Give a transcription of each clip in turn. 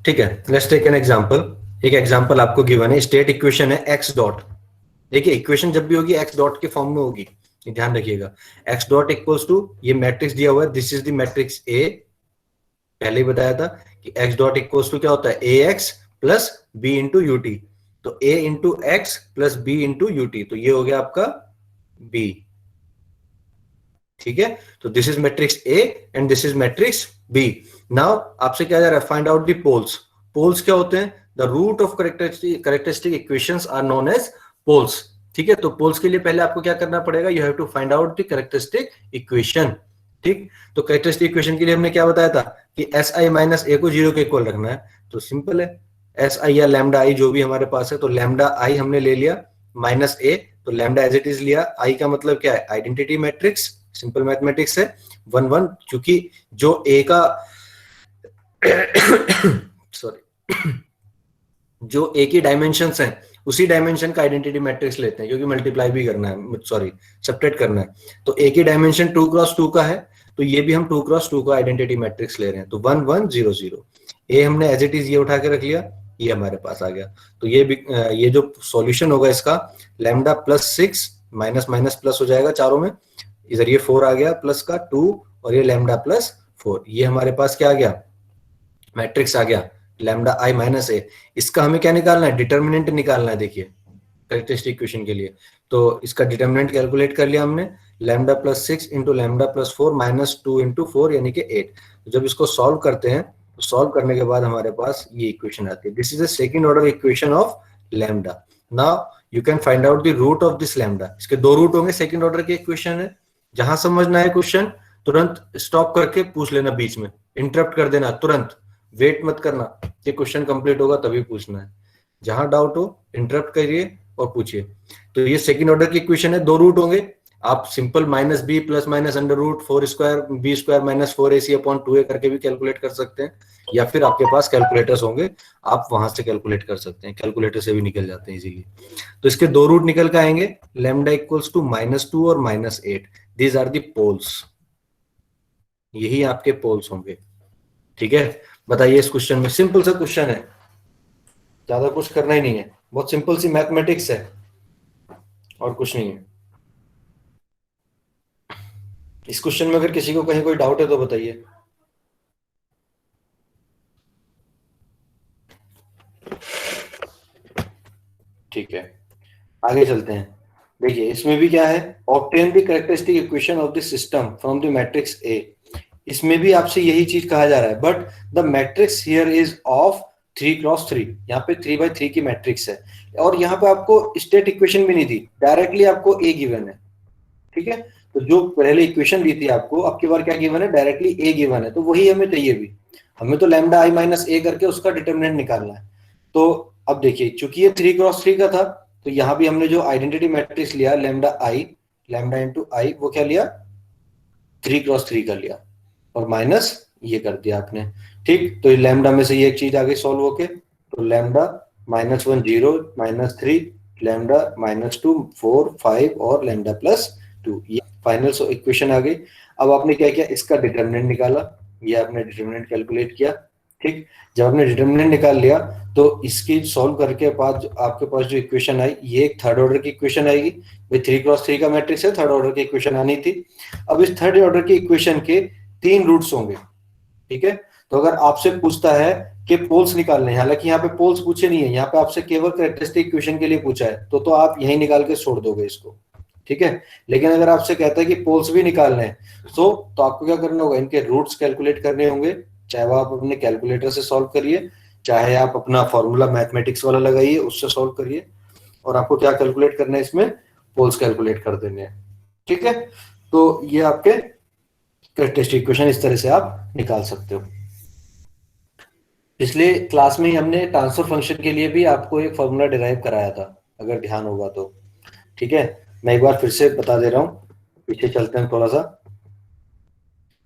ठीक है, let's take an example. एक एग्जांपल आपको गिवन है, स्टेट इक्वेशन है एक्स डॉट। देखिए इक्वेशन जब भी होगी एक्स डॉट के फॉर्म में होगी, ध्यान रखिएगा। एक्स डॉट इक्वल्स टू, ये मैट्रिक्स दिया हुआ है, this is the matrix A. पहले ही बताया था कि एक्स डॉट इक्वल्स टू क्या होता है, A x plus B into u t. तो A into x plus B into u t, तो ये हो गया आपका बी। ठीक है, तो this is matrix A and this is matrix B. Now आपसे क्या जा रहा है, find out the poles. Poles क्या होते हैं, the root of characteristic equations are known as poles. ठीक है, तो पोल्स के लिए पहले आपको क्या करना पड़ेगा, you have to find out the characteristic equation. ठीक, तो कैरेक्टरिस्टिक इक्वेशन के लिए हमने क्या बताया था कि एस आई माइनस ए को जीरो के इक्वल रखना है। तो सिंपल है, एस आई या लैम्डा आई जो भी हमारे पास है, तो लैम्डा आई हमने ले लिया माइनस ए, तो लैम्डा एज इट इज लिया। आई का मतलब क्या है, आइडेंटिटी मैट्रिक्स, सिंपल मैथमेटिक्स है। 1 1, क्योंकि जो ए का सॉरी जो ए की डायमेंशंस हैं उसी डायमेंशन का आइडेंटिटी मैट्रिक्स लेते हैं, क्योंकि मल्टीप्लाई भी करना है, सॉरी सब्ट्रैक्ट करना है। तो ए की डायमेंशन 2x2 का है, तो ये भी हम 2x2 का आइडेंटिटी मैट्रिक्स ले रहे हैं। तो 1 1 0 0, ए हमने एज इट इज ये उठा के रख लिया, ये हमारे पास आ गया। तो ये जो सॉल्यूशन होगा इसका, lambda plus 6 minus minus plus हो जाएगा चारों में, इधर ये 4 आ गया प्लस का 2, और ये लैम्डा प्लस 4, ये हमारे पास क्या आ गया, मैट्रिक्स आ गया लैम्डा आई माइनस ए। इसका हमें क्या निकालना है, डिटर्मिनेंट निकालना है। देखिए कैरेक्टरिस्टिक इक्वेशन के लिए, तो इसका डिटर्मिनेंट कैलकुलेट कर लिया हमने, lambda plus 6 into lambda plus 4 minus 2 into 4 यानी कि 8। तो जब इसको सॉल्व करते हैं, तो सॉल्व करने के बाद हमारे पास ये इक्वेशन आती है, this is the second order equation of lambda. Now you can find out the root of this lambda. इसके दो रूट होंगे, सेकंड ऑर्डर के इक्वेशन है। जहां समझना है क्वेश्चन, तुरंत स्टॉप करके पूछ लेना, बीच में इंटरप्ट कर देना तुरंत, वेट मत करना कि क्वेश्चन कंप्लीट होगा तभी पूछना है। जहां डाउट हो इंटरप्ट करिए और पूछिए। तो ये सेकंड ऑर्डर की इक्वेशन है, दो रूट होंगे। आप simple minus B plus minus under root 4 square B square minus 4ac upon 2a करके भी कैलकुलेट कर सकते हैं, या फिर आपके पास कैलकुलेटर्स होंगे, आप वहां से कैलकुलेट कर सकते हैं, कैलकुलेटर से भी निकल जाते हैं इजीली। तो इसके दो रूट निकल के आएंगे, लैम्डा इक्वल्स टू -2 और -8। दीज आर दी पोल्स, यही आपके पोल्स होंगे। ठीक है, बताइए इस क्वेश्चन में, सिंपल सा क्वेश्चन है, ज्यादा कुछ करना ही नहीं है, बहुत सिंपल सी मैथमेटिक्स है और कुछ नहीं है। इस क्वेश्चन में अगर किसी को कहीं कोई डाउट है तो बताइए। ठीक है, आगे चलते हैं। देखिए इसमें भी क्या है, obtain the characteristic equation of the system from the matrix A. इसमें भी आपसे यही चीज कहा जा रहा है, but the matrix here is of 3x3। यहाँ पे 3x3 की मैट्रिक्स है, और यहाँ पे आपको स्टेट इक्वेशन भी नहीं दी, डायरेक्टली आपको ए गिवन है। ठीक है, तो जो पहले इक्वेशन दी थी आपको, अब की बार क्या गिवन है, डायरेक्टली ए गिवन है। तो वही हमें चाहिए भी, हमें तो लैम्डा आई माइनस ए करके उसका डिटर्मिनेंट निकालना है। तो अब देखिए, चूंकि ये 3x3 का था, तो यहाँ भी हमने जो आइडेंटिटी मैट्रिक्स लिया लैम्डा आई, लैम्डा इंटू आई, वो क्या लिया, 3x3 का लिया, और माइनस ये कर दिया आपने। ठीक, तो लैम्डा में से ये एक चीज आ गई सॉल्व होके, तो लैम्डा -1 0 -3, लैम्डा -2 4 5 और लैम्डा +2, ये फाइनल इक्वेशन आ गई। अब आपने क्या किया, इसका डिटर्मिनेंट निकाला, ये आपने डिटर्मिनेंट कैलकुलेट किया। ठीक, जब आपने डिटर्मिनेंट निकाल लिया, तो इसकी सॉल्व करके बाद आपके पास जो इक्वेशन आई, ये एक थर्ड ऑर्डर की इक्वेशन आएगी। भाई 3x3 का मैट्रिक्स है, थर्ड ऑर्डर की इक्वेशन आनी थी। अब इस थर्ड ऑर्डर की इक्वेशन के 3 रूट्स होंगे। ठीक है, तो अगर आपसे पूछता है कि पोल्स निकालने हैं, हालांकि यहाँ पे पोल्स पूछे नहीं है, यहाँ पे आपसे केवल कैरेक्टरिस्टिक इक्वेशन के लिए पूछा है, तो आप यही निकाल के छोड़ दोगे इसको। ठीक है, लेकिन अगर आपसे कहता है कि पोल्स भी निकालने हैं, तो आपको क्या करना होगा, इनके रूट्स कैलकुलेट करने होंगे। चाहे वो आप अपने कैलकुलेटर से सॉल्व करिए, चाहे आप अपना फॉर्मूला मैथमेटिक्स वाला लगाइए उससे सॉल्व करिए, और आपको क्या कैलकुलेट करना है, इसमें पोल्स कैलकुलेट कर देने हैं। ठीक है, तो ये आपके कैरेक्टरिस्टिक इक्वेशन इस तरह से आप निकाल सकते हो। पिछले क्लास में ही हमने ट्रांसफर फंक्शन के लिए भी आपको एक फॉर्मूला डिराइव कराया था, अगर ध्यान होगा तो। ठीक है, मैं एक बार फिर से बता दे रहा हूँ, पीछे चलते हैं थोड़ा सा।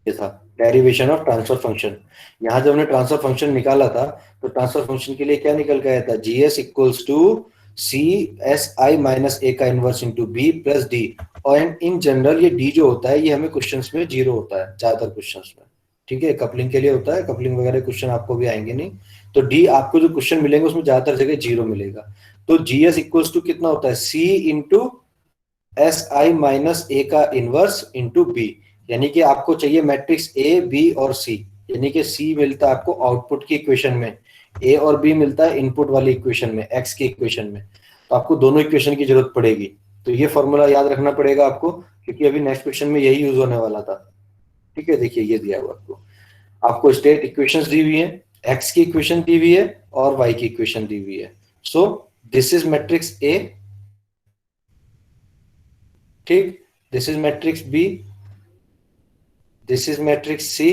ये था डेरिवेशन ऑफ ट्रांसफर फंक्शन। यहाँ जब हमने ट्रांसफर फंक्शन निकाला था, तो ट्रांसफर फंक्शन के लिए क्या निकल के आया था, GS equals to CSI minus A का inverse into B plus D. और इन जनरल ये डी जो होता है, ये हमें क्वेश्चंस में 0 होता है ज्यादातर क्वेश्चंस में। ठीक है, कपलिंग के लिए होता है, कपलिंग वगैरह क्वेश्चन आपको भी आएंगे नहीं। तो डी आपको जो क्वेश्चन मिलेंगे उसमें ज्यादातर जगह जीरो मिलेगा। तो जीएस इक्वल्स टू कितना होता है, सी into S I minus A का इनवर्स इंटू बी। यानी कि आपको चाहिए मैट्रिक्स ए बी और सी, यानी कि सी मिलता है आपको आउटपुट की इक्वेशन में, ए और बी मिलता है इनपुट वाली इक्वेशन में, एक्स की इक्वेशन में। तो आपको दोनों इक्वेशन की जरूरत पड़ेगी। तो ये फॉर्मूला याद रखना पड़ेगा आपको, क्योंकि अभी नेक्स्ट क्वेश्चन में यही यूज होने वाला था। ठीक है, देखिए ये दिया हुआ आपको, आपको स्टेट इक्वेशंस दी हुई है, एक्स की इक्वेशन दी हुई है और वाई की इक्वेशन दी हुई है। So this is matrix A, ठीक, this is matrix B, this is matrix C,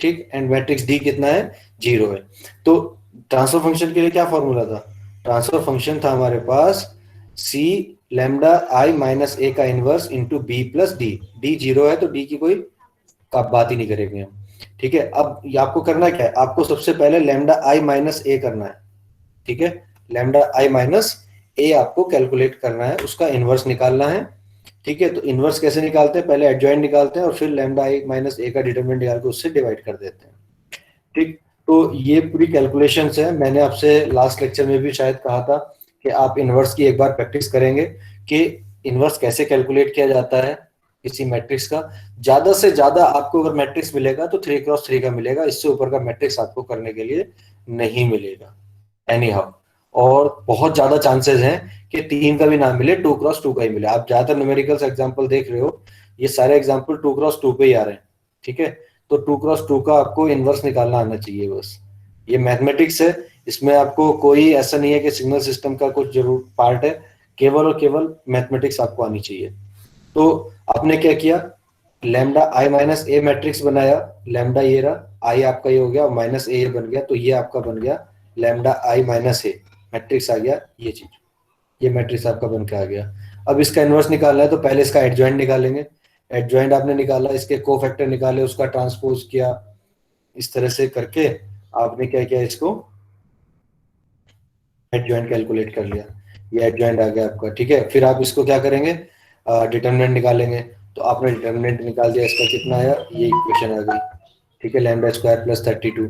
ठीक, एंड मैट्रिक्स डी कितना है, जीरो है। तो ट्रांसफर फंक्शन के लिए क्या फॉर्मूला था, ट्रांसफर फंक्शन था हमारे पास सी लैम्डा आई माइनस ए का inverse into B plus D. D zero है तो डी की कोई का बात ही नहीं करेंगे हम। ठीक है, अब ये आपको करना क्या है, आपको सबसे पहले लैम्डा आई माइनस ए करना है। ठीक है, लैम्डा आई माइनस ए आपको कैलकुलेट करना है, उसका इनवर्स निकालना है। ठीक है, तो इनवर्स कैसे निकालते हैं, पहले एडजॉइंट निकालते हैं और फिर लैम्डा आई माइनस ए का डिटरमिनेंट निकाल के उससे डिवाइड कर देते हैं। ठीक, तो ये पूरी कैलकुलेशंस है। मैंने आपसे लास्ट लेक्चर में भी शायद कहा था कि आप इनवर्स की एक बार प्रैक्टिस करेंगे कि इनवर्स कैसे कैलकुलेट किया जाता है किसी मैट्रिक्स का। ज्यादा से ज्यादा आपको अगर मैट्रिक्स मिलेगा तो 3x3 का मिलेगा, इससे ऊपर का मैट्रिक्स आपको करने के लिए नहीं मिलेगा एनी हाउ। और बहुत ज्यादा चांसेस हैं कि 3 का भी ना मिले, 2x2 का ही मिले। आप ज्यादातर न्यूमेरिकल्स एग्जांपल देख रहे हो, ये सारे एग्जांपल 2x2 पे ही आ रहे हैं। ठीक है, तो 2x2 का आपको इनवर्स निकालना आना चाहिए बस। ये मैथमेटिक्स है, इसमें आपको कोई ऐसा नहीं है कि सिग्नल सिस्टम का कुछ जरूर पार्ट है, केवल और केवल मैथमेटिक्स आपको आनी चाहिए। तो आपने क्या किया, लैम्डा आई माइनस ए मैट्रिक्स बनाया, लैम्डा ये रहा, आई आपका ये हो गया, माइनस ए बन गया, तो ये आपका बन गया लैम्डा आई माइनस ए मैट्रिक्स आ गया, ये चीज, ये मैट्रिक्स आपका बन के आ गया। अब इसका इनवर्स निकालना है तो पहले इसका एडजॉइंट निकालेंगे। एडजॉइंट आपने निकाला, इसके कोफैक्टर निकाले, उसका ट्रांसपोज किया, इस तरह से करके आपने क्या किया, इसको एडजॉइंट कैलकुलेट कर लिया, ये एडजॉइंट आ गया आपका। ठीक है, फिर आप इसको क्या करेंगे, डिटरमिनेंट निकालेंगे। तो आपने डिटरमिनेंट निकाल दिया, इसका कितना आया, ये इक्वेशन आ गई। ठीक है, लैम्डा स्क्वायर प्लस 32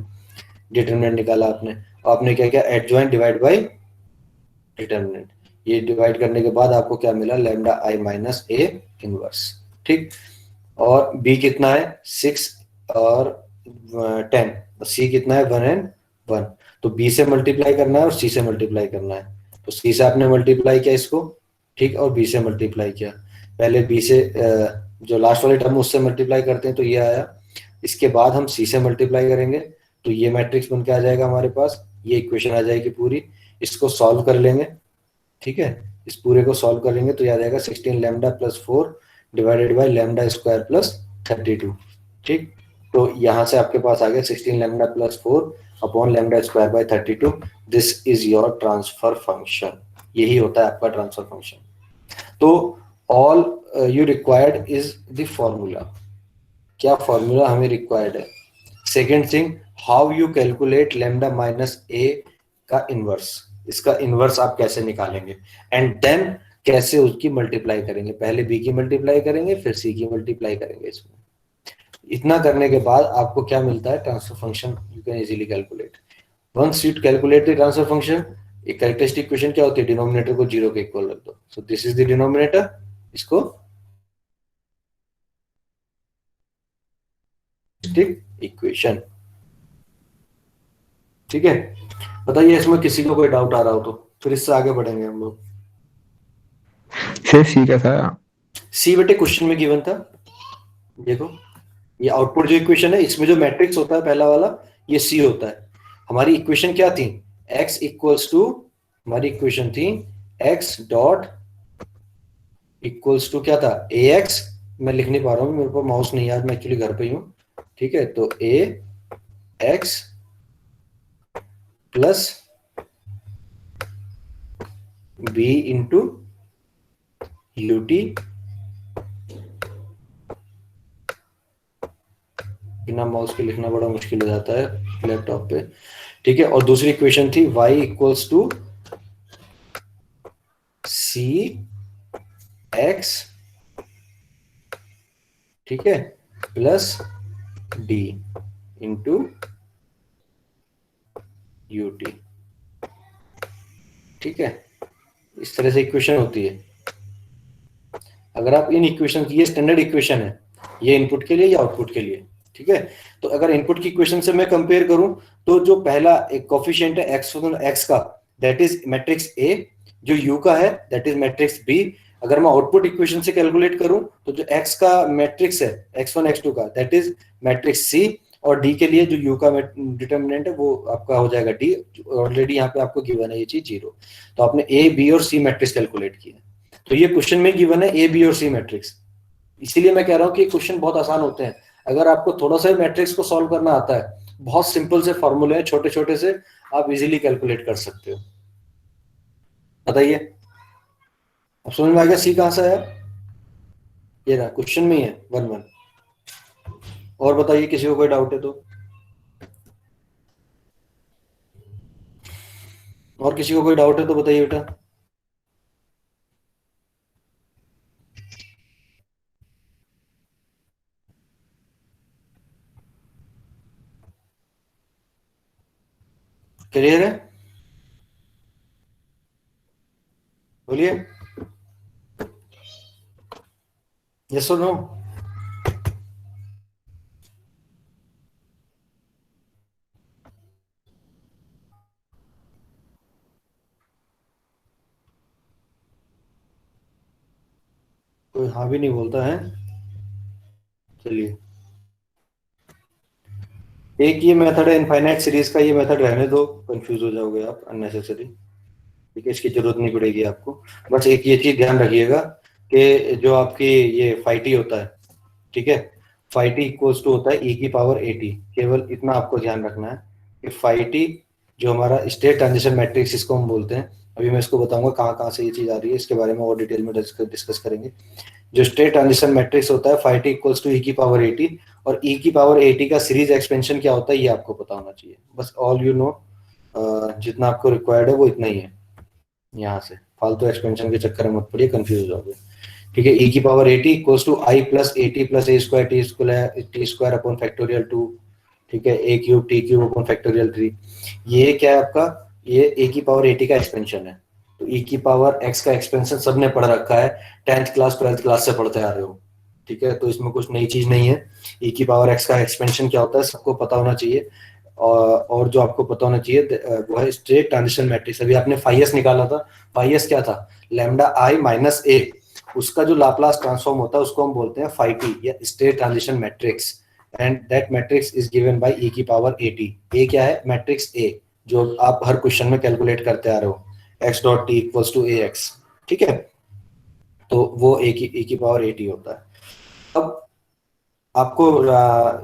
डिटरमिनेंट निकाला आपने। आपने क्या किया, एडजॉइंट डिवाइड बाई डिटरमिनेंट, ये डिवाइड करने के बाद आपको क्या मिला, lambda I minus A inverse. ठीक, और बी कितना है 6 और 10, सी कितना है 1 and 1। तो बी से मल्टीप्लाई करना है और सी से मल्टीप्लाई करना है। तो सी से आपने मल्टीप्लाई किया इसको, ठीक, और बी से मल्टीप्लाई किया। पहले बी से जो लास्ट वाले टर्म उससे मल्टीप्लाई करते हैं तो ये आया, इसके बाद हम सी से मल्टीप्लाई करेंगे तो ये मैट्रिक्स बन के आ जाएगा हमारे पास, ये इक्वेशन आ जाएगी पूरी। इसको सॉल्व कर लेंगे, ठीक है, इस पूरे को सॉल्व करेंगे तो याद आएगा 16 lambda plus 4 divided by lambda square plus 32। ठीक, तो यहां से आपके पास आ गया 16 lambda plus 4 upon lambda square by 32। This is your transfer function, यही होता है आपका ट्रांसफर फंक्शन। तो all you required is the formula, क्या फॉर्मूला हमें रिक्वायर्ड है। Second thing, how you calculate lambda minus A का इनवर्स, इसका इनवर्स आप कैसे निकालेंगे, एंड देन कैसे उसकी मल्टीप्लाई करेंगे, पहले बी की मल्टीप्लाई करेंगे फिर सी की मल्टीप्लाई करेंगे इसमें। इतना करने के बाद आपको क्या मिलता है, transfer function you can easily calculate. Once you calculate the transfer function, एक कैरेक्टरिस्टिक इक्वेशन क्या होती है, डिनोमिनेटर को जीरो के इक्वल रख दो। सो दिस इज द डिनोमिनेटर, इसको इक्वेशन। ठीक है, बताइए इसमें किसी को कोई डाउट आ रहा हो तो फिर इससे आगे बढ़ेंगे हम लोग। सर सी का था, सी बेटे क्वेश्चन में गिवन था, देखो ये आउटपुट जो इक्वेशन है इसमें जो मैट्रिक्स होता है पहला वाला, ये सी होता है। हमारी इक्वेशन क्या थी, x इक्वल्स टू, हमारी इक्वेशन थी x डॉट इक्वल्स टू क्या था, ए एक्स। मैं लिख नहीं पा रहा हूँ, मेरे पास माउस नहीं याद, मैं एक्चुअली घर पे ही हूँ। ठीक है, तो A x plus B into u t, बिना माउस के लिखना बड़ा मुश्किल हो जाता है लैपटॉप पे। ठीक है, और दूसरी इक्वेशन थी y equals to C X, ठीक है, प्लस डी इंटू यूटी। ठीक है, इस तरह से इक्वेशन होती है। अगर आप इन इक्वेशन की, ये स्टैंडर्ड इक्वेशन है, ये इनपुट के लिए या आउटपुट के लिए। ठीक है, तो अगर इनपुट की इक्वेशन से मैं कंपेयर करूं तो जो पहला एक कोफिशिएंट है एक्स का, दैट इज मैट्रिक्स ए। जो यू का है दैट इज मैट्रिक्स बी। अगर मैं आउटपुट इक्वेशन से कैलकुलेट करूं तो जो एक्स का मैट्रिक्स है x1 x2 का, दैट इज मैट्रिक्स सी। और डी के लिए जो यू का डिटर्मिनेंट है वो आपका हो जाएगा डी। ऑलरेडी यहाँ पे आपको गिवन है ये चीज 0। तो आपने ए बी और सी मैट्रिक्स कैलकुलेट किया। तो ये क्वेश्चन में गिवन है ए बी और सी मैट्रिक्स। इसीलिए मैं कह रहा हूँ कि क्वेश्चन बहुत आसान होते हैं। अगर आपको थोड़ा सा मैट्रिक्स को सॉल्व करना आता है, बहुत सिंपल से फॉर्मूले हैं छोटे छोटे से, आप इजीली कैलकुलेट कर सकते हो। बताइए, अब समझ में आ गया सी कहां से आया? ये रहा, क्वेश्चन में ही है 1-1। और बताइए, किसी को कोई डाउट है तो? और किसी को कोई डाउट है तो बताइए बेटा। क्लियर है? बोलिए, यस और नो। कोई हाँ भी नहीं बोलता है। चलिए, एक ये मेथड है इनफाइनाइट सीरीज का, ये मेथड रहने दो, कंफ्यूज हो जाओगे आप अननेसेसरी। ठीक है, इसकी जरूरत नहीं पड़ेगी आपको। बस एक ये चीज ध्यान रखिएगा कि जो आपकी ये फाइटी होता है, ठीक है, फाइटी इक्वल्स टू होता है ई की पावर एटी। केवल इतना आपको ध्यान रखना है कि फाइटी जो हमारा स्टेट ट्रांजिशन मैट्रिक्स इसको हम बोलते हैं। अभी मैं इसको बताऊंगा कहाँ कहाँ से ये चीज आ रही है, इसके बारे में और डिटेल में डिस्कस करेंगे। जो स्टेट ट्रांजिशन मैट्रिक्स होता है फाइटी इक्वल्स टू ई की पावर एटी, और ई की पावर एटी का सीरीज एक्सपेंशन क्या होता है ये आपको पता होना चाहिए। बस ऑल यू नो, जितना आपको रिक्वायर्ड है वो इतना ही है। यहाँ से फालतू एक्सपेंशन के चक्कर में मत पड़िए, कंफ्यूज हो जाओगे। ठीक है, ई की power A t equals to I plus A t plus A square t square upon factorial 2। ठीक है, A cube t cube upon factorial 3। ये क्या है आपका? ये ए की पावर एटी का एक्सपेंशन है। तो ई की पावर एक्स का एक्सपेंशन सबने पढ़ रखा है, 10th क्लास 12th क्लास से पढ़ते आ रहे हो। ठीक है, तो इसमें कुछ नई चीज नहीं है। ई की पावर एक्स का एक्सपेंशन क्या होता है सबको पता होना चाहिए। और जो आपको पता होना चाहिए वो है स्टेट ट्रांजिशन मैट्रिक्स। अभी आपने फाइएस निकाला था, फाइएस क्या था? लैम्डा आई माइनस ए। उसका जो लाप्लास ट्रांसफॉर्म होता है उसको हम बोलते हैं फाइटी या state transition matrix. And that matrix is given by e की पावर एटी। ए क्या है? मैट्रिक्स ए, जो आप हर क्वेश्चन में कैलकुलेट करते आ रहे हो, X dot T equals to A X. ठीक है, तो वो ए की पावर एटी होता है। अब आपको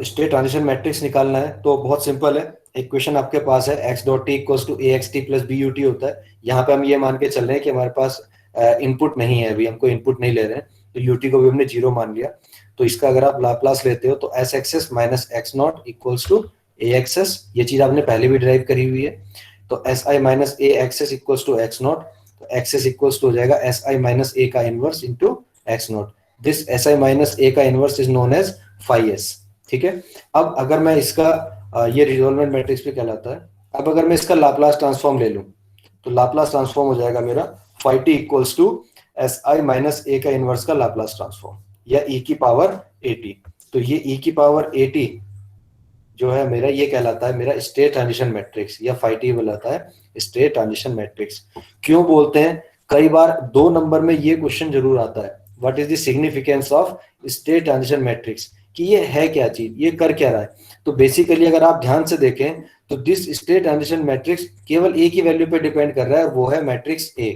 स्टेट ट्रांजिशन मैट्रिक्स निकालना है तो बहुत सिंपल है। इक्वेशन आपके पास है X dot T equals to A X T plus B you T होता है। यहाँ पे हम ये मान के चल रहे हैं कि हमारे पास इनपुट नहीं है, अभी हमको इनपुट नहीं ले रहे हैं, तो यूटी को भी हमने 0 मान लिया। तो इसका अगर आप लाप्लास लेते हो तो S X S minus X naught equals to A X S. ये चीज आपने पहले भी ड्राइव करी हुई है। तो s I minus A X s equals to x naught. तो एक्सेस इक्वल्स टू हो जाएगा एस आई माइनस ए का inverse into x naught. This s I minus A का inverse is known as phi s. ठीक है, अब अगर मैं इसका ये रिजोल्वेंट मैट्रिक्स भी कहलाता है। अब अगर मैं इसका लाप्लास ट्रांसफॉर्म ले लूं तो लाप्लास ट्रांसफॉर्म हो जाएगा मेरा phi t equals to s I minus A का इनवर्स का लाप्लास ट्रांसफॉर्म, या ई की पावर एटी। तो ये ई की पावर एटी जो है मेरा, ये कहलाता है मेरा स्टेट ट्रांजिशन मैट्रिक्स, या फाई टी कहलाता है स्टेट ट्रांजिशन मैट्रिक्स। क्यों बोलते हैं? कई बार 2 नंबर में ये क्वेश्चन जरूर आता है, what is the significance of state transition matrix, कि ये है क्या चीज, ये कर क्या रहा है। तो बेसिकली अगर आप ध्यान से देखें तो दिस स्टेट ट्रांजिशन मैट्रिक्स केवल ए की वैल्यू पे डिपेंड कर रहा है, और वो है मैट्रिक्स ए।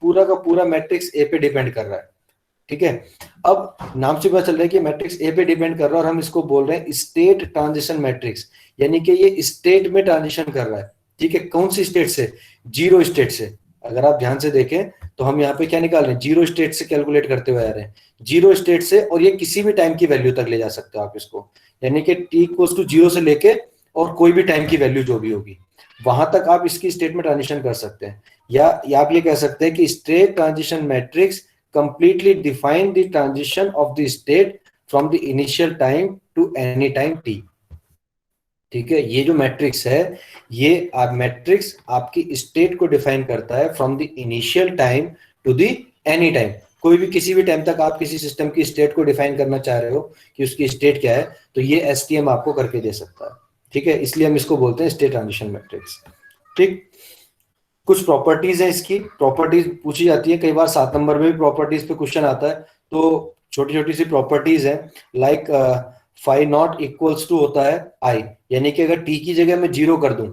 पूरा का पूरा मैट्रिक्स ए पे डिपेंड कर रहा है। ठीक है, अब नाम से पता चल रहा है कि मैट्रिक्स ए पे डिपेंड कर रहा है, और हम इसको बोल रहे हैं स्टेट ट्रांजिशन मैट्रिक्स, यानी कि ये स्टेट में ट्रांजिशन कर रहा है। ठीक है, कौन सी स्टेट से? 0 स्टेट से। अगर आप ध्यान से देखें तो हम यहाँ पे क्या निकाल रहे हैं? 0 स्टेट से कैलकुलेट करते हुए आ रहे हैं, 0 स्टेट से, और ये किसी भी टाइम की वैल्यू तक ले जा सकते हो आप इसको, यानी कि टी इक्वल्स टू 0 से लेके और कोई भी टाइम की वैल्यू जो भी होगी वहां तक आप इसकी स्टेट में ट्रांजिशन कर सकते हैं। या आप ये कह सकते हैं कि state transition matrix completely define the transition of the state from the initial time to any time T. ठीक है, ये जो मैट्रिक्स है, ये आप मैट्रिक्स आपकी स्टेट को डिफाइन करता है from the initial time to the any time. कोई भी किसी भी टाइम तक आप किसी सिस्टम की स्टेट को डिफाइन करना चाह रहे हो कि उसकी स्टेट क्या है, तो ये एसटीएम आपको करके दे सकता है। ठीक है, इसलिए हम इसको बोलते हैं स्टेट ट्रांजिशन मैट्रिक्स। ठीक, कुछ प्रॉपर्टीज है, इसकी प्रॉपर्टीज पूछी जाती है कई बार, 7 नंबर में भी प्रॉपर्टीज पे क्वेश्चन आता है। तो छोटी छोटी सी प्रॉपर्टीज है, like phi naught equals to होता है आई, यानी कि अगर टी की जगह मैं जीरो कर दूं,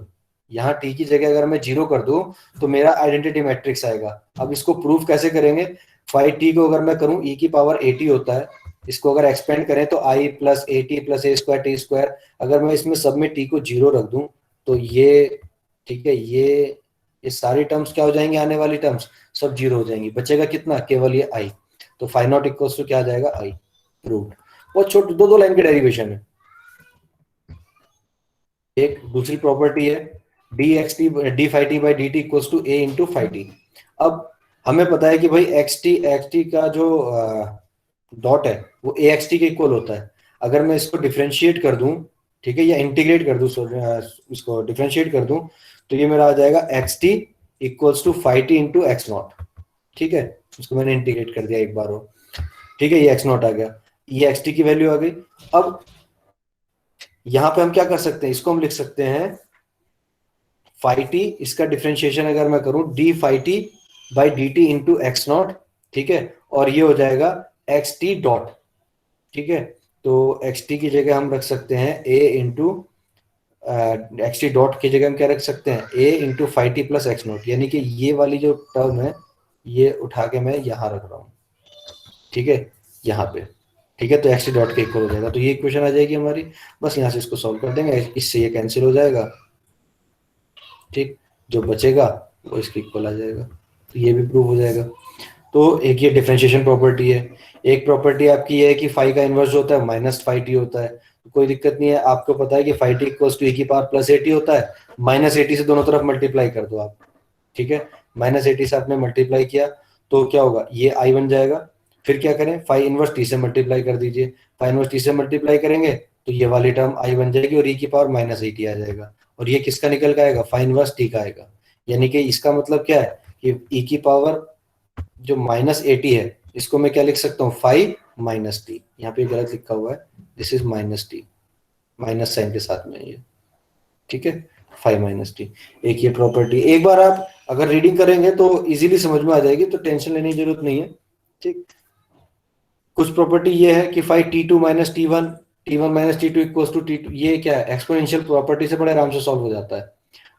यहाँ टी की जगह अगर मैं जीरो कर दूं तो मेरा आइडेंटिटी मैट्रिक्स आएगा। अब इसको प्रूफ कैसे करेंगे, फाइव टी को अगर मैं करूं ई की पावर एटी होता है, इसको अगर एक्सपेंड करें तो I plus A t plus A square t square, अगर मैं इसमें सब में टी को जीरो रख दूं तो ये, ठीक है, ये सारी टर्म्स क्या हो जाएंगे, आने वाली टर्म्स सब जीरो हो जाएंगी, बचेगा कितना, केवल ये आई। तो फाइव नॉट इक्वल्स टू क्या आ जाएगा, आई। प्रूव्ड। बहुत छोटे दो दो लाइन के डेरिवेशन है। एक दूसरी प्रॉपर्टी है D X T D phi T by D T equals to A into phi T. अब हमें पता है कि भाई एक्स टी का जो डॉट है वो ए एक्स टी के इक्वल होता है। अगर मैं इसको डिफ्रेंशिएट कर दूं, ठीक है, या इंटीग्रेट कर दूं, इसको डिफ्रेंशिएट कर दूं, तो ये मेरा आ जाएगा X T equals to phi T into x not. ठीक है, इसको मैंने इंटीग्रेट कर दिया एक बार और, ठीक है, ये एक्स नॉट आ गया, ये एक्स टी की वैल्यू आ गई। अब यहां पे हम क्या कर सकते हैं, इसको हम लिख सकते हैं फाइव टी, इसका डिफ्रेंशिएशन अगर मैं करूं D phi T by D T into x not, ठीक है, और ये हो जाएगा एक्स टी डॉट। ठीक है, तो एक्स टी की जगह हम रख सकते हैं A into x t dot की जगह हम क्या रख सकते हैं, A into phi t plus x naught, यानी कि ये वाली जो टर्म है ये उठा के मैं यहां रख रहा हूं। ठीक है, यहाँ पे, ठीक है, तो एक्स टी डॉट के इक्वल हो जाएगा, तो ये इक्वेशन आ जाएगी हमारी। बस यहाँ से इसको सॉल्व कर देंगे, इससे ये कैंसिल हो जाएगा। ठीक, जो बचेगा वो इसके इक्वल आ जाएगा, तो ये भी प्रूव हो जाएगा। तो एक ये डिफरेंशिएशन प्रॉपर्टी है। एक प्रॉपर्टी आपकी ये है कि फाइव का इनवर्स जो होता है माइनस फाइव टी होता है, तो कोई दिक्कत नहीं है, आपको पता है कि फाइव टी इक्वल्स टू ए की पावर प्लस एटी होता है, माइनस एटी से दोनों तरफ मल्टीप्लाई कर दो आप। ठीक है, माइनस एटी से आपने मल्टीप्लाई किया तो क्या होगा, ये आई बन जाएगा। फिर क्या करें, फाइव इनवर्स टी से मल्टीप्लाई कर दीजिए, फाइव इनवर्स टी से मल्टीप्लाई करेंगे तो ये वाली टर्म आई बन जाएगी और ई की पावर माइनस एटी आ जाएगा, और ये किसका निकल के आएगा, फाइव इनवर्स टी का आएगा। यानी कि इसका मतलब क्या है कि ई की पावर जो माइनस एटी है इसको मैं क्या लिख सकता हूँ, फाइव माइनस टी, यहाँ पे गलत लिखा हुआ है, this is minus t, minus sign के साथ में ये। ठीक है, फाइव माइनस टी, एक ये प्रॉपर्टी, एक बार आप अगर रीडिंग करेंगे तो इजीली समझ में आ जाएगी, तो टेंशन लेने की जरूरत नहीं है। ठीक, कुछ प्रॉपर्टी ये है कि five t two minus t one minus t two equals to t two, ये क्या है, एक्सपोनेंशियल प्रॉपर्टी से बड़े आराम से सॉल्व हो जाता है।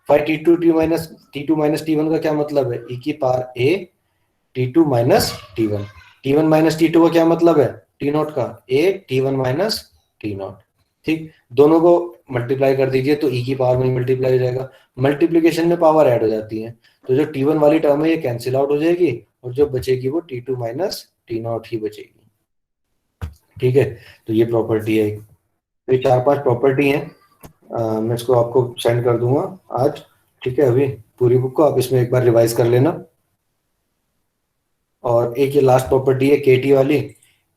Five t two minus t one का क्या मतलब है, ई की power a t two minus t one minus t two का क्या मतलब है, टी नॉट का a t one minus t not. ठीक, दोनों को मल्टीप्लाई कर दीजिए तो ई की पावर में मल्टीप्लाई हो जाएगा, मल्टीप्लीकेशन में पावर ऐड हो जाती है, तो जो टी वन वाली टर्म है ये कैंसिल आउट हो जाएगी और जो बचेगी वो t two minus t not ही बचेगी। ठीक है, तो ये प्रॉपर्टी है। तो ये चार पांच प्रॉपर्टी है, मैं इसको आपको सेंड कर दूंगा आज। ठीक है, अभी पूरी बुक को आप इसमें एक बार रिवाइज कर लेना। और एक ये लास्ट प्रॉपर्टी है के टी वाली,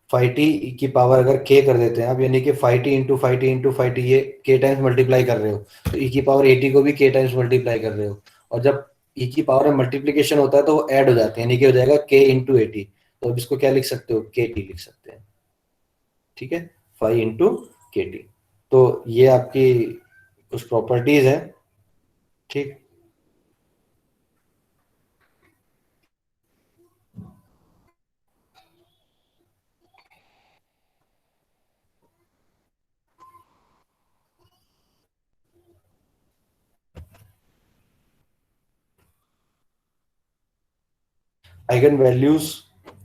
फाइव टी की पावर अगर के कर देते हैं आप, यानी कि five T into phi T into phi T, ये के टाइम्स मल्टीप्लाई कर रहे हो, तो ई की पावर एटी को भी के टाइम्स मल्टीप्लाई कर रहे हो, और जब ई की पावर में मल्टीप्लीकेशन होता है तो वो ऐड हो जाते हैं, यानी कि हो जाएगा के इंटू एटी, तो अब इसको क्या लिख सकते हो, के टी लिख सकते हैं। ठीक है, फाइव इंटू के टी, तो ये आपकी कुछ प्रॉपर्टीज है। ठीक, आइगन वैल्यूज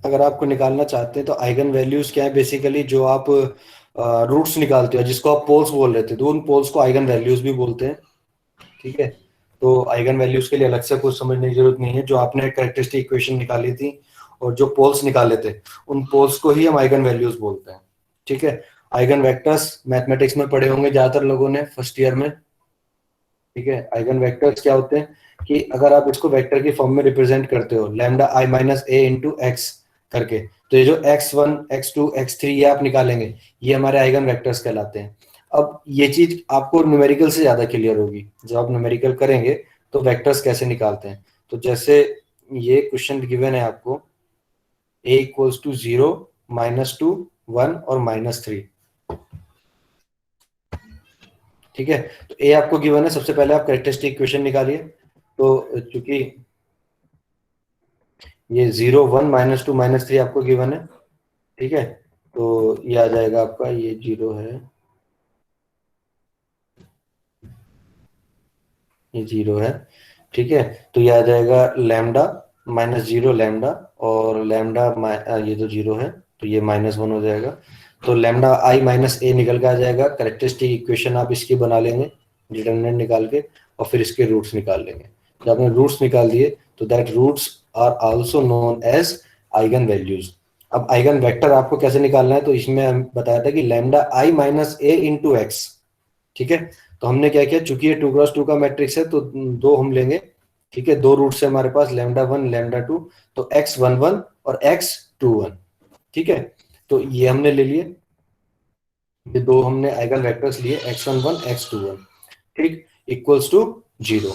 अगर आपको निकालना चाहते हैं तो आइगन वैल्यूज क्या है, बेसिकली जो आप रूट्स निकालते हो जिसको आप पोल्स बोल रहे थे, तो उन पोल्स को आइगन वैल्यूज भी बोलते हैं। ठीक है, तो आइगन वैल्यूज के लिए अलग से कुछ समझने की जरूरत नहीं है, जो आपने कैरेक्टरिस्टिक इक्वेशन निकाली थी और जो पोल्स निकाले थे उन पोल्स को ही हम आइगन वैल्यूज बोलते हैं। ठीक है, आइगन वेक्टर्स मैथमेटिक्स में पढ़े होंगे ज्यादातर लोगों ने फर्स्ट ईयर में। ठीक है, आइगन वेक्टर्स क्या होते हैं कि अगर आप इसको वेक्टर की फॉर्म में रिप्रेजेंट करते हो, लैम्डा आई माइनस ए इंटू एक्स करके। तो ये जो x1 x2 x3 ये आप निकालेंगे, ये हमारे आइगन वेक्टर्स कहलाते हैं। अब ये चीज आपको न्यूमेरिकल से ज्यादा क्लियर होगी जब आप न्यूमेरिकल करेंगे तो वेक्टर्स कैसे निकालते हैं। तो जैसे ये क्वेश्चन गिवन है आपको, a इक्वल्स टू 0, -2, 1 और -3। ठीक है, तो a आपको गिवन है, सबसे पहले आप कैरेक्टरिस्टिक इक्वेशन निकालिए। तो चूंकि ये 0, 1, -2, -3 आपको गिवन है, ठीक है, तो ये आ जाएगा आपका, ये 0 है, ये 0 है, ठीक है। तो ये आ जाएगा लैम्डा -0 लैम्डा, और लैम्डा ये तो 0 है, तो ये -1 हो जाएगा। तो लैम्डा i माइनस ए निकल के आ जाएगा। कैरेक्टरिस्टिक इक्वेशन आप इसकी बना लेंगे डिटरमिनेंट निकाल के, और फिर इसके रूट्स निकाल लेंगे। जब आपने रूट्स निकाल दिए तो that roots are also known as eigen values. अब आइगन वेक्टर आपको कैसे निकालना है, तो इसमें हम बताया था कि lambda i minus A into x, ठीक है। तो हमने क्या किया, चूंकि ये 2x2 का मैट्रिक्स है तो दो हम लेंगे, ठीक है। दो रूट्स है हमारे पास, λ1 λ2, तो x11 और x21, ठीक है। तो ये हमने ले लिए, ये दो हमने आइगन वेक्टर्स लिए, x11 x21, ठीक, इक्वल्स टू 0।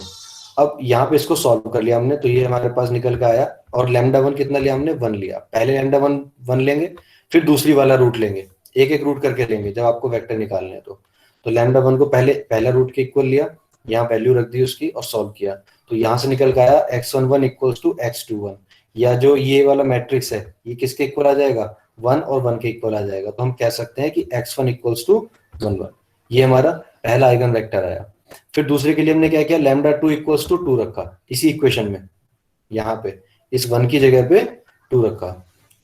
अब यहाँ पे इसको सॉल्व कर लिया हमने, तो ये हमारे पास निकल के आया। और λ1 कितना लिया हमने, 1 लिया। पहले λ1 1 लेंगे, फिर दूसरी वाला रूट लेंगे, एक एक रूट करके लेंगे जब आपको वेक्टर निकालने हैं। तो λ1 को पहले पहला रूट के इक्वल लिया, यहाँ वैल्यू रख दी उसकी और सॉल्व किया। तो यहाँ से निकल के आया x11 इक्वल्स टू x21, या जो ये वाला मैट्रिक्स है ये किसके इक्वल आ जाएगा, 1 और 1 के इक्वल आ जाएगा। तो हम कह सकते हैं कि x1 इक्वल्स टू 1 1। ये हमारा पहला आइगन वेक्टर आया। फिर दूसरे के लिए हमने क्या किया, λ2 इक्वल्स टू 2 रखा इसी इक्वेशन में, यहाँ पे इस 1 की जगह पे 2 रखा,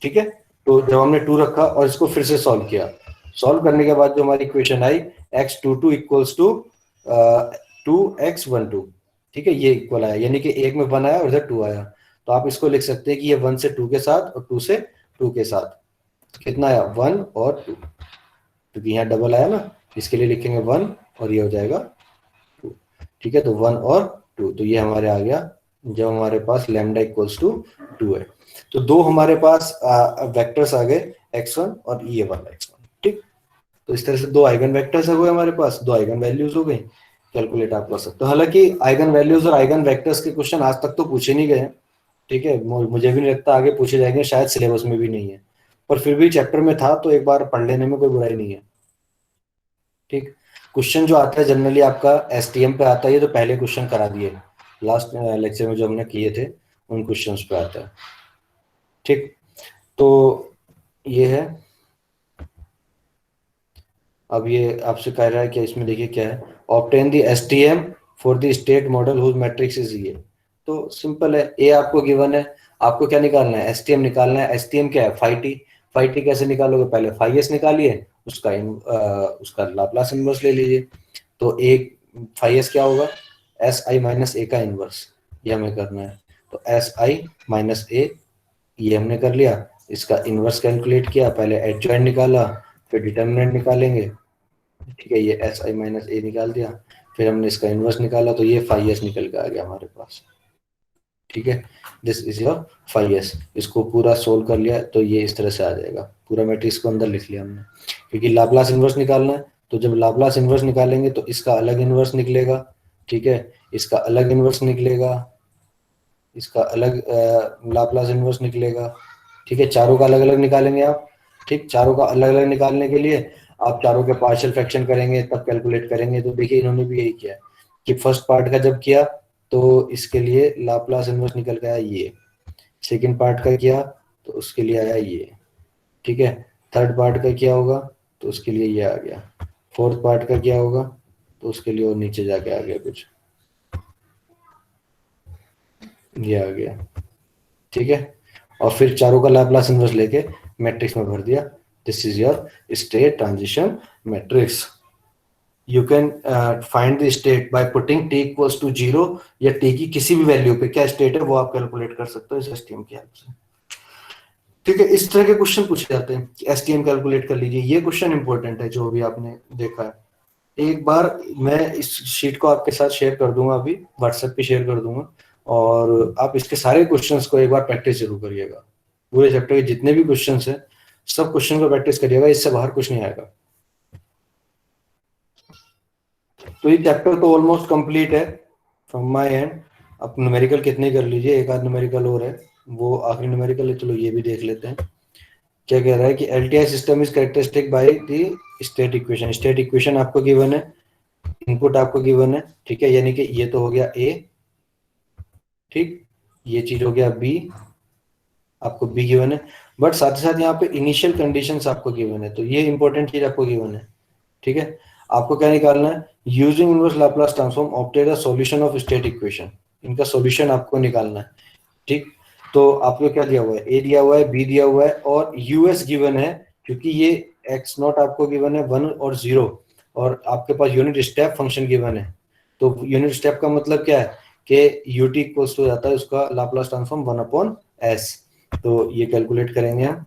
ठीक है। तो जब हमने 2 रखा और इसको फिर से सॉल्व किया, सॉल्व करने के बाद जो हमारी equation I, x22 equals to 2x12, ठीक है, ये इक्वल आया, यानी कि एक में 1 आया और इधर 2 आया। तो आप इसको लिख सकते हैं कि ये 1 से 2 के साथ और 2 से 2 के साथ कितना आया, 1 और 2, क्योंकि यहाँ डबल आया ना, इसके लिए लिखेंगे 1 और ये हो जाएगा 2, ठीक है। तो 1 और 2, तो ये हमारे आ गया जब हमारे पास लैम्डा इक्वल्स टू 2 है। तो दो हमारे पास वेक्टर्स आ गए, x1 और ये वाला x1, ठीक। तो इस तरह से दो आइगन वेक्टर्स हो गए हमारे पास, दो आइगन वैल्यूज हो गई, कैलकुलेट आप कर सकते हो। हालांकि आइगन वैल्यूज और आइगन वेक्टर्स के क्वेश्चन आज तक तो पूछे नहीं गए, ठीक है। मुझे भी नहीं लगता आगे पूछे जाएंगे, शायद सिलेबस में भी नहीं है, पर फिर भी चैप्टर में था तो एक बार पढ़ लेने में कोई बुराई नहीं है, ठीक। क्वेश्चन जो आता है जनरली आपका एसटीएम पे आता है, ये तो पहले क्वेश्चन करा दिए लास्ट लेक्चर में जो हमने किए थे, उन क्वेश्चंस पे आता है, ठीक। तो ये है, अब ये आपसे कह रहा है कि इसमें देखिए क्या है, obtain the STM for the state model whose matrix is ये। तो सिंपल है, ए आपको गिवन है, आपको क्या निकालना है, एसटीएम निकालना है। एसटीएम क्या है, फाई टी कैसे निकालोगे, पहले फाई एस निकालिए, उसका लाप्लास इनवर्स ले लीजिए। तो एक फाई एस क्या होगा, एस आई माइनस ए का इनवर्स, ये हमें करना है। तो एस आई माइनस ए ये हमने कर लिया, इसका इनवर्स कैलकुलेट किया, पहले एडजॉइंट निकाला, फिर डिटर्मिनेंट निकालेंगे, ठीक है। ये एस आई माइनस ए निकाल दिया, फिर हमने इसका इनवर्स निकाला, तो ये फाई एस निकल के आ गया हमारे पास, ठीक है। This is your phi s. इसको पूरा सोल्व कर लिया तो ये इस तरह से आ जाएगा, पूरा मैट्रिक्स को अंदर लिख लिया हमने, क्योंकि लाप्लास इनवर्स निकालना है। तो जब लाप्लास इनवर्स निकालेंगे तो इसका अलग इनवर्स निकलेगा, ठीक है, इसका अलग इनवर्स निकलेगा, इसका अलग लाप्लास इनवर्स निकलेगा, ठीक है। चारों का अलग अलग निकालेंगे आप, ठीक। चारों का अलग अलग निकालने के लिए आप चारों के पार्शियल फ्रैक्शन करेंगे, तब कैलकुलेट करेंगे। तो देखिए इन्होंने भी यही किया कि फर्स्ट पार्ट का जब किया तो इसके लिए लाप्लास इनवर्स निकल के आया ये, सेकंड पार्ट का किया तो उसके लिए आया ये, ठीक है। थर्ड पार्ट का क्या होगा तो उसके लिए ये आ गया, फोर्थ पार्ट का क्या होगा तो उसके लिए और नीचे जाके आ गया कुछ, ये आ गया, ठीक है। और फिर चारों का लाप्लास इनवर्स लेके मैट्रिक्स में भर दिया। This is your state transition matrix. You can find the state by putting t equals to 0 या t की किसी भी वैल्यू पे क्या स्टेट है वो आप कैलकुलेट कर सकते हो इस एसटीएम की हेल्प से, ठीक है। इस तरह के क्वेश्चन पूछे जाते हैं कि एसटीएम कैलकुलेट कर लीजिए। ये क्वेश्चन इंपॉर्टेंट है जो भी आपने देखा है। एक बार मैं इस शीट को आपके साथ शेयर कर दूंगा, अभी व्हाट्सएप पे शेयर कर दूंगा, और आप इसके सारे क्वेश्चंस को एक बार प्रैक्टिस जरूर करिएगा, पूरे चैप्टर के जितने भी क्वेश्चन है सब क्वेश्चन को प्रैक्टिस करिएगा, इससे बाहर कुछ नहीं आएगा। तो ये चैप्टर तो ऑलमोस्ट कंप्लीट है फ्रॉम माय एंड। आप न्यूमेरिकल कितने कर लीजिए, एक आध न्यूमेरिकल और है, वो आखिरी न्यूमेरिकल है, चलो ये भी देख लेते हैं। क्या कह रहा है कि LTI system is characteristic by the state equation. State equation आपको गिवन है, इनपुट आपको गिवन है, ठीक है, यानी कि ये तो हो गया ए, ठीक, ये चीज हो गया बी, आपको बी गिवन है, बट साथ ही साथ यहाँ पे इनिशियल कंडीशंस आपको गिवन है, तो ये इंपॉर्टेंट चीज आपको गिवन है, ठीक है। आपको क्या निकालना है, using inverse Laplace transform obtain a solution of state equation, इनका सॉल्यूशन आपको निकालना है, ठीक। तो आपको क्या दिया हुआ है, ए दिया हुआ है, बी दिया हुआ है और यूएस गिवन है, क्योंकि ये एक्स नॉट आपको गिवन है 1 और 0, और आपके पास यूनिट स्टेप फंक्शन गिवन है। तो यूनिट स्टेप का मतलब क्या है कि यूटी इक्वल्स हो जाता है उसका लाप्लास ट्रांसफॉर्म 1/s। तो ये कैलकुलेट करेंगे हम,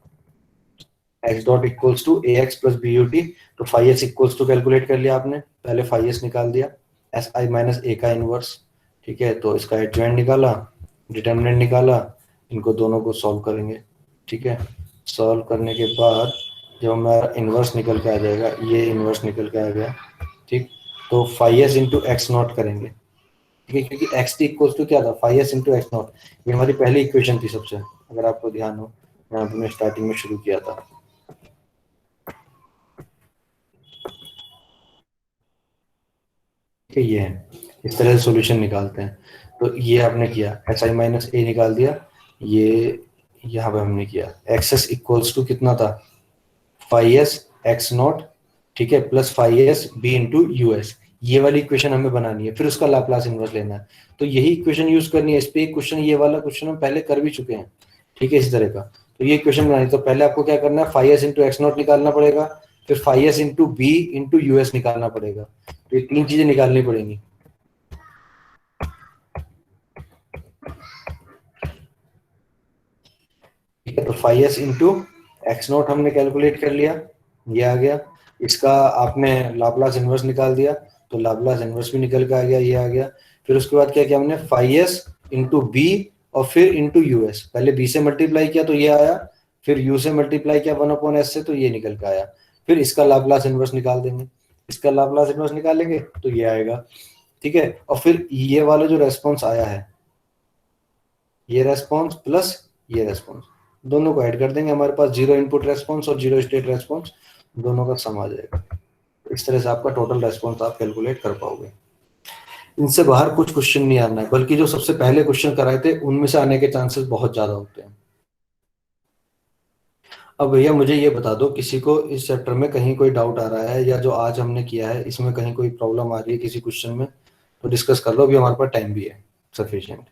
x dot equals to A x plus B you t. तो phi s equals to calculate कर लिया आपने, पहले फाइव एस निकाल दिया, एस आई माइनस ए का इनवर्स, ठीक है। तो इसका एडजॉइंट निकाला, डिटर्मिनेंट निकाला, इनको दोनों को सॉल्व करेंगे, ठीक है। सॉल्व करने के बाद जब हमारा इनवर्स निकल के आ जाएगा, ये इनवर्स निकल के आ गया, ठीक। तो phi s into x not करेंगे, ठीक है, क्योंकि एक्स टी इक्वल्स टू क्या था, five s into x not, ये हमारी पहली इक्वेशन थी सबसे, अगर आपको ध्यान हो, यहाँ पे मैं स्टार्टिंग में शुरू किया था। ठीक है, ये है, इस तरह से सॉल्यूशन निकालते हैं। तो ये आपने किया, एच आई माइनस ए निकाल दिया, ये यहाँ पे हमने किया, एक्स एस इक्वल्स टू कितना था, फाइव एस एक्स नॉट, ठीक है, plus five s b into u s, ये वाली इक्वेशन हमें बनानी है, फिर उसका लाप्लास इनवर्स लेना है। तो यही इक्वेशन यूज करनी है, इस पे एक क्वेश्चन, ये वाला क्वेश्चन हम पहले कर भी चुके हैं, ठीक है, इस तरह का। तो ये इक्वेशन बनानी, तो पहले आपको क्या करना है, five s into x not निकालना पड़ेगा, फिर five s into b into u s निकालना पड़ेगा, तो ये तीन चीजें निकालनी पड़ेंगी। ठीक है, तो phi s into x not हमने कैलकुलेट कर लिया, ये आ गया, इसका आपने लाप्लास इनवर्स निकाल दिया, तो लाप्लास इनवर्स भी निकल के आ गया, ये आ गया। फिर उसके बाद क्या किया हमने, फाइव एस इंटू बी और फिर इंटू यू एस, पहले बी से मल्टीप्लाई किया तो ये आया, फिर यू से मल्टीप्लाई किया 1/s से, तो ये निकल के आया। फिर इसका लाप्लास इनवर्स निकाल देंगे, इसका लाप्लास इनवर्स निकालेंगे तो ये आएगा, ठीक है। और फिर ये वाला जो रेस्पॉन्स आया है, ये रेस्पॉन्स प्लस ये रेस्पॉन्स, दोनों को ऐड कर देंगे, हमारे पास जीरो इनपुट रेस्पॉन्स और जीरो स्टेट रेस्पॉन्स, दोनों का सम आ जाएगा। इस तरह से आपका टोटल रेस्पॉन्स आप कैलकुलेट कर पाओगे। इनसे बाहर कुछ क्वेश्चन नहीं आना है, बल्कि जो सबसे पहले क्वेश्चन कराए थे उनमें से आने के चांसेस बहुत ज्यादा होते हैं। अब भैया मुझे ये बता दो, किसी को इस चैप्टर में कहीं कोई डाउट आ रहा है, या जो आज हमने किया है इसमें कहीं कोई प्रॉब्लम आ रही है किसी क्वेश्चन में, तो डिस्कस कर लो, अभी हमारे पास टाइम भी है सफिशिएंट।